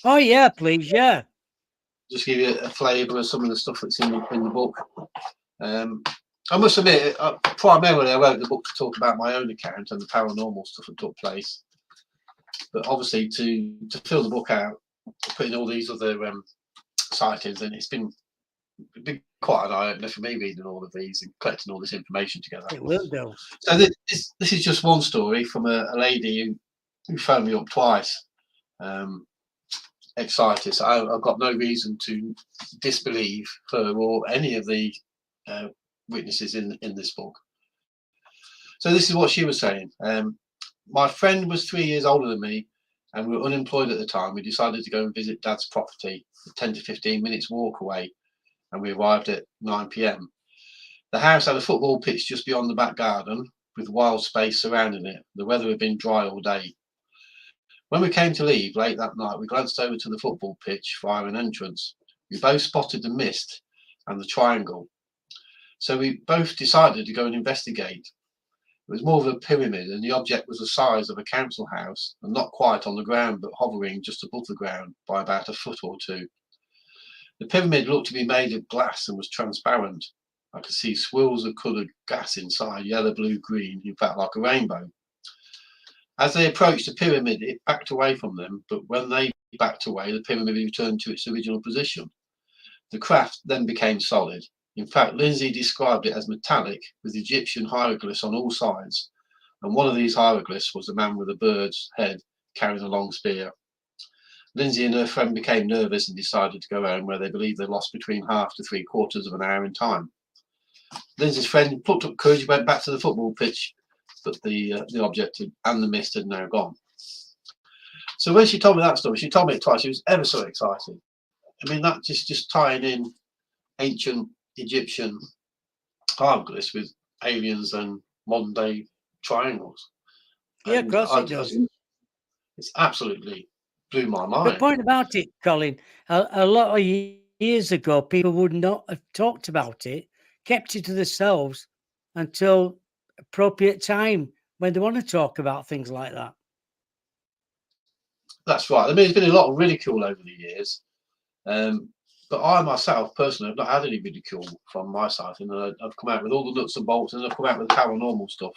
Oh, yeah, please. Yeah. just give you a flavour of some of the stuff that's in the book. I must admit, primarily I wrote the book to talk about my own account and the paranormal stuff that took place. But obviously, to fill the book out, putting all these other sightings, and it's been quite an eye opener for me reading all of these and collecting all this information together. It will do. So this is just one story from a lady who phoned me up twice, excited. So I've got no reason to disbelieve her or any of the witnesses in this book. So this is what she was saying. My friend was 3 years older than me, and we were unemployed at the time. We decided to go and visit Dad's property, 10 to 15 minutes walk away, and we arrived at 9 p.m. The house had a football pitch just beyond the back garden with wild space surrounding it. The weather had been dry all day. When we came to leave late that night, we glanced over to the football pitch via an entrance. We both spotted the mist and the triangle. So we both decided to go and investigate. It was more of a pyramid, and the object was the size of a council house and not quite on the ground, but hovering just above the ground by about a foot or two. The pyramid looked to be made of glass and was transparent. I could see swirls of coloured gas inside, yellow, blue, green, in fact like a rainbow. As they approached the pyramid, it backed away from them, but when they backed away, the pyramid returned to its original position. The craft then became solid. In fact, Lindsay described it as metallic with Egyptian hieroglyphs on all sides, and one of these hieroglyphs was a man with a bird's head carrying a long spear. Lindsay and her friend became nervous and decided to go home, where they believed they lost between half to 3/4 of an hour in time. Lindsay's friend plucked up courage, went back to the football pitch, but the object and the mist had now gone. So when she told me that story, she told me it twice. She was ever so excited. I mean, that just tying in ancient Egyptian hieroglyphs with aliens and modern day triangles. Yeah, of And course it does. it's absolutely blew my The mind. point about it, Colin, a lot of years ago, people would not have talked about it, kept it to themselves until appropriate time when they want to talk about things like that. That's right. I mean, there's been a lot of ridicule over the years, but I myself personally have not had any ridicule from my side, and I've come out with all the nuts and bolts, and I've come out with paranormal stuff,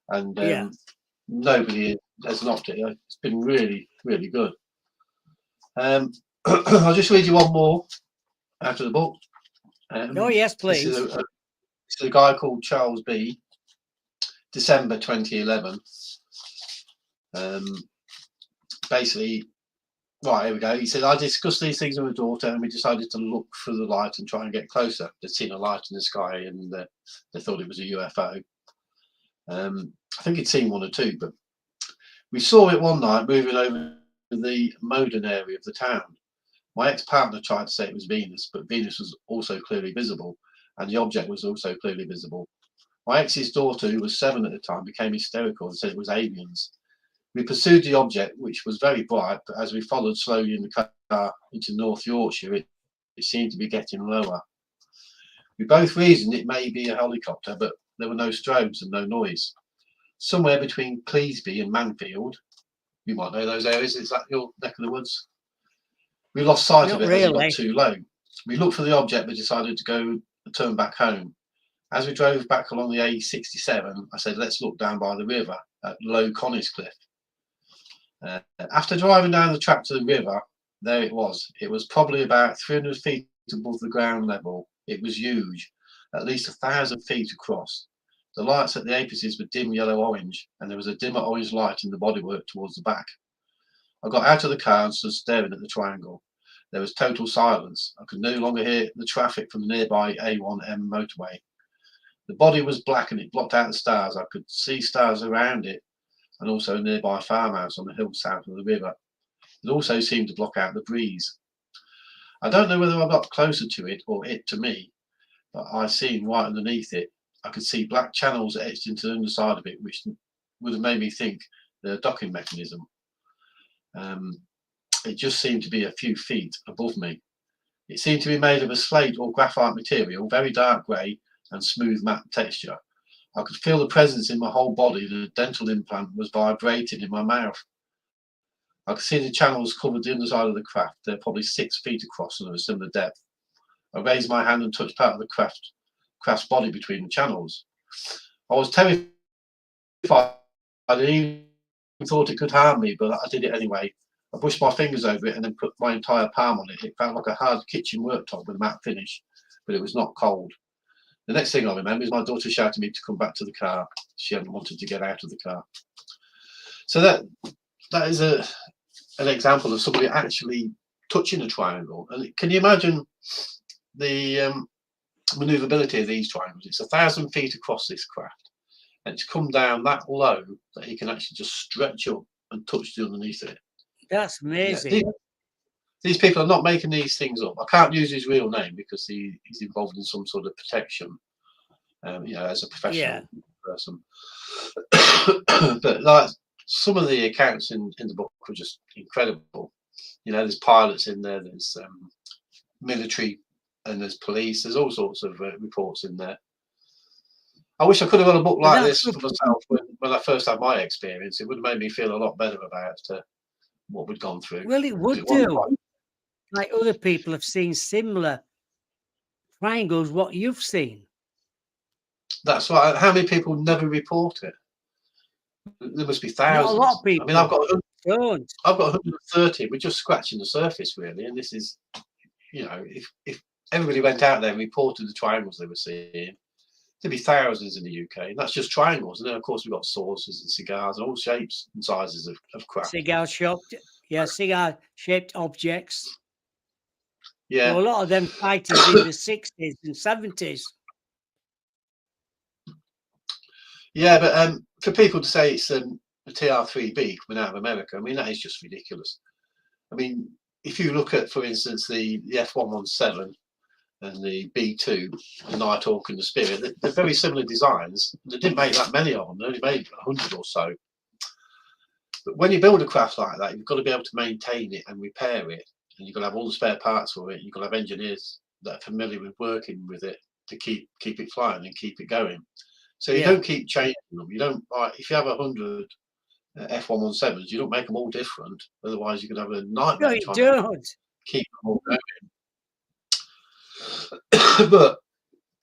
and Yeah. nobody has knocked it. It's been really, really good. I'll just read you one more out of the book. Oh, yes, This is please. this is a guy called Charles B. December 2011. Basically, right, here we go. He said, I discussed these things with my daughter and we decided to look through the light and try and get closer. They'd seen a light in the sky and they thought it was a UFO. I think he'd seen one or two, but we saw it one night moving over the Modon area of the town. My ex-partner tried to say it was Venus, but Venus was also clearly visible and the object was also clearly visible. My ex's daughter, who was 7 at the time, became hysterical and said it was aliens. We pursued the object, which was very bright, but as we followed slowly in the car into North Yorkshire, it seemed to be getting lower. We both reasoned it may be a helicopter, but there were no strobes and no noise. Somewhere between Cleasby and Manfield, you might know those areas, is that your neck of the woods? We lost sight of it as it got too low. We looked for the object but decided to go and turn back home. As we drove back along the A67, I said, let's look down by the river at Low Coniscliffe. After driving down the track to the river, there it was. It was probably about 300 feet above the ground level. It was huge, at least 1,000 feet across. The lights at the apices were dim yellow-orange, and there was a dimmer orange light in the bodywork towards the back. I got out of the car and stood staring at the triangle. There was total silence. I could no longer hear the traffic from the nearby A1M motorway. The body was black and it blocked out the stars. I could see stars around it and also a nearby farmhouse on the hill south of the river. It also seemed to block out the breeze. I don't know whether I got closer to it or it to me, but I seen right underneath it. I could see black channels etched into the underside of it, which would have made me think the docking mechanism. It just seemed to be a few feet above me. It seemed to be made of a slate or graphite material, very dark grey and smooth matte texture. I could feel the presence in my whole body. The dental implant was vibrating in my mouth. I could see the channels covered the underside of the craft. They're probably 6 feet across and of a similar depth. I raised my hand and touched part of the craft's body between the channels. I was terrified. I even thought it could harm me, but I did it anyway. I pushed my fingers over it and then put my entire palm on it. It felt like a hard kitchen worktop with a matte finish, but it was not cold. The next thing I remember is my daughter shouting me to come back to the car. She hadn't wanted to get out of the car. So that is an example of somebody actually touching a triangle. And can you imagine the maneuverability of these triangles? It's 1,000 feet across this craft, and to come down that low that he can actually just stretch up and touch the underneath it. That's amazing. Yeah, these people are not making these things up. I can't use his real name because he's involved in some sort of protection, as a professional person. But like some of the accounts in the book were just incredible. There's pilots in there, there's military, and there's police. There's all sorts of reports in there. I wish I could have got a book like this for myself when I first had my experience. It would have made me feel a lot better about what we'd gone through. Well, it would do. Like other people have seen similar triangles, what you've seen. That's right. How many people never report it? There must be thousands. Not a lot of people. I mean, I've got 130. We're just scratching the surface, really. And this is, if everybody went out there and reported the triangles they were seeing, there'd be thousands in the UK. And that's just triangles. And then, of course, we've got saucers and cigars and all shapes and sizes of craft. Cigar-shaped objects. Yeah. So a lot of them fighters in the 60s and 70s. Yeah, but for people to say it's a TR-3B coming out of America, I mean, that is just ridiculous. I mean, if you look at, for instance, the F-117 and the B-2, the Nighthawk and the Spirit, they're very similar designs. They didn't make that many of them. They only made 100 or so. But when you build a craft like that, you've got to be able to maintain it and repair it, and you've got to have all the spare parts for it. You've got to have engineers that are familiar with working with it to keep it flying and keep it going. So you don't keep changing them. You don't like if you have 100 F117s, you don't make them all different. Otherwise, you could have a No, nightmare you trying to don't. keep them all going. But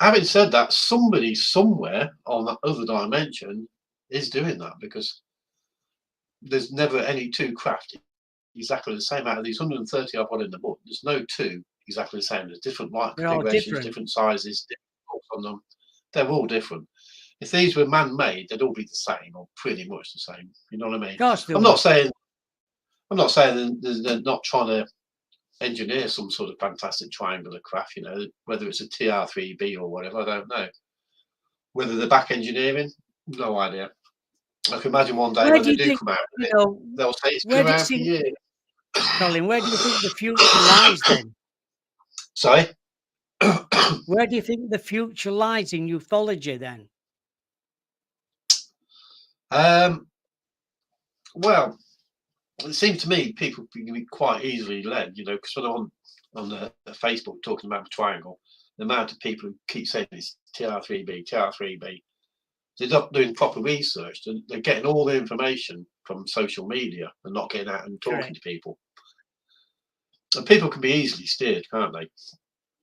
having said that, somebody somewhere on that other dimension is doing that, because there's never any two craft exactly the same. Out of these 130 I've got in the book, there's no two exactly the same. There's different light They're all configurations, different. different sizes, different bolts on them. They're all different. If these were man-made, they'd all be the same, or pretty much the same. You know what I mean? Of course they I'm would. not saying they're not trying to engineer some sort of fantastic triangular craft. You know, whether it's a TR3B or whatever, I don't know. Whether they're back engineering, no idea. I can imagine one day Where when do they you do think, come out with you it, know, they'll say it's where been do you around for think, years. Colin, where do you think the future lies then? Sorry? Where do you think the future lies in ufology then? Well, it seems to me people can be quite easily led, you know, because when I'm on the Facebook talking about the triangle, the amount of people who keep saying it's TR3B, TR3B, they're not doing proper research. They're getting all the information from social media and not getting out and talking Correct. to people. And people can be easily steered, can't they?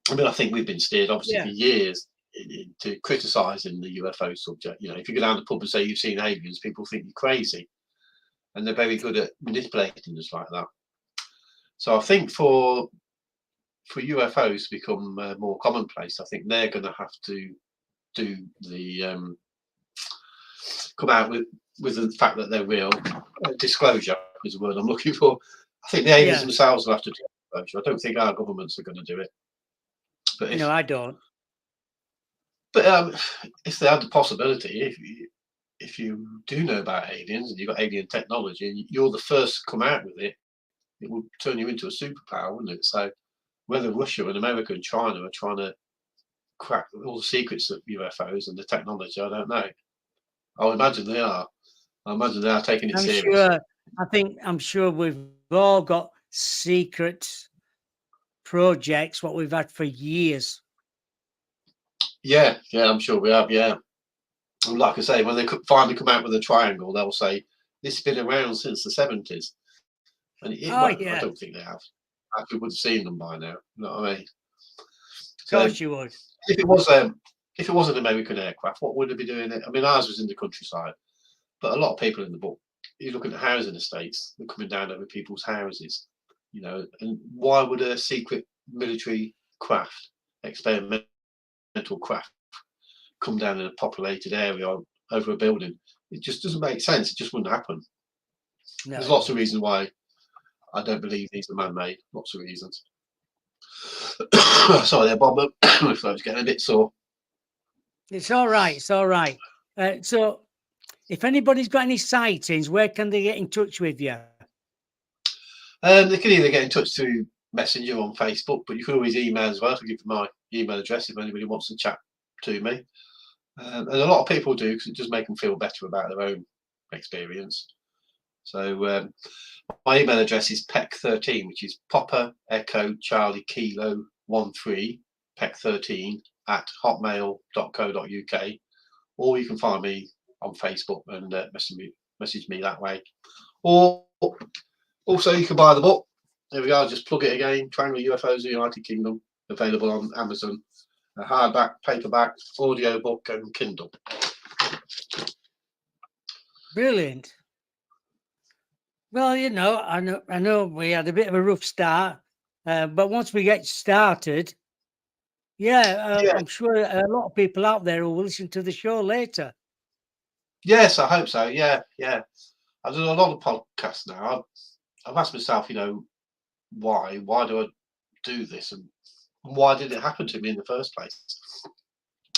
I mean, I think we've been steered, obviously, Yeah. for years into criticising the UFO subject. You know, if you go down the pub and say you've seen aliens, people think you're crazy. And they're very good at manipulating us like that. So I think for UFOs to become more commonplace, I think they're going to have to do the come out with the fact that they're real. Disclosure is the word I'm looking for. I think the aliens Yeah. themselves will have to do disclosure. I don't think our governments are going to do it. But No, I don't. But if they had the possibility, if you do know about aliens and you've got alien technology and you're the first to come out with it, it would turn you into a superpower, wouldn't it? So whether Russia and America and China are trying to crack all the secrets of UFOs and the technology, I don't know. I would imagine they are. I imagine they are taking it I'm seriously. sure. I'm sure we've all got secret projects what we've had for years. Yeah, I'm sure we have. Yeah, and like I say, when they finally come out with a triangle, they'll say this has been around since the 70s, and it Oh won't. yeah, I don't think they have. I would have seen them by now. You know what I mean? of course you would. If it was an American aircraft, what would they be doing it? I mean, ours was in the countryside, but a lot of people in the book, you look at the housing estates, they're coming down over people's houses, you know. And why would a secret military craft, experimental craft, come down in a populated area over a building? It just doesn't make sense. It just wouldn't happen. No, There's it lots of wouldn't. reasons why I don't believe these are man-made. Lots of reasons. Sorry there, Bob. My throat's getting a bit sore. It's all right. It's all right. So, if anybody's got any sightings, where can they get in touch with you? They can either get in touch through Messenger on Facebook, but you can always email as well. I'll give you my email address if anybody wants to chat to me. And a lot of people do, because it does make them feel better about their own experience. So my email address is PEC13, which is Papa Echo Charlie Kilo 13 PEC13 at hotmail.co.uk, or you can find me on Facebook and message me that way. Or also you can buy the book. There we go. Just plug it again. Triangular UFOs of the United Kingdom, available on Amazon. A hardback, paperback, audio book, and Kindle. Brilliant. Well, you know, I know we had a bit of a rough start, but once we get started, yeah, I'm sure a lot of people out there will listen to the show later. Yes, I hope so. Yeah. I've done a lot of podcasts now. I've asked myself, you know, why do I do this, and why did it happen to me in the first place?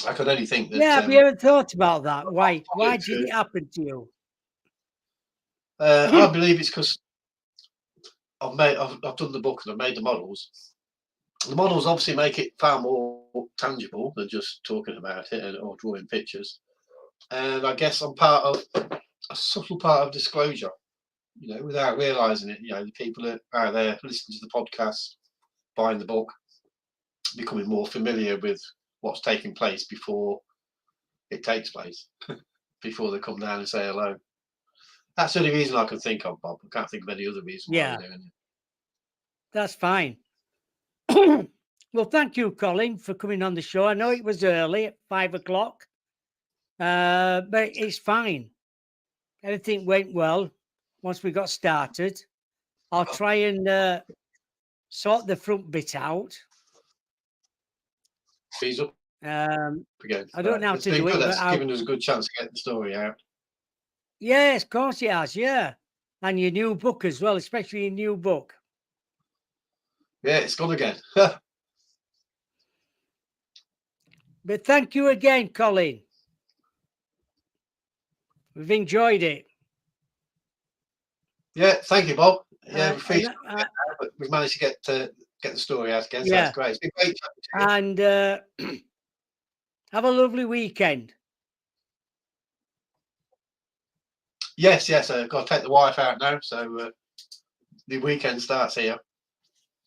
I could only think that. Yeah, have you ever thought about that? Why did it happen to you? I believe it's because I've done the book and I've made the models. The models obviously make it far more tangible than just talking about it or drawing pictures. And I guess I'm part of a subtle part of disclosure. without realizing it. The people are out there listening to the podcast, buying the book, becoming more familiar with what's taking place before it takes place, before they come down and say hello. That's the only reason I can think of, Bob. I can't think of any other reason why Yeah. we're doing it. That's fine. Well, thank you, Colin, for coming on the show. I know it was early at 5 o'clock, but it's fine. Everything went well once we got started. I'll try and sort the front bit out. Fees up again. I don't know how It's to been do it, good. but That's given us a good chance to get the story out. yes, of course it has. Yeah, and your new book as well, especially your new book. Yeah, it's gone again. But thank you again, Colin. We've enjoyed it. Yeah, thank you, Bob. Yeah, And, we've managed to get the story out again. So yeah. that's great. It's been great chatting to you. And have a lovely weekend. Yes. I've got to take the wife out now, so the weekend starts here.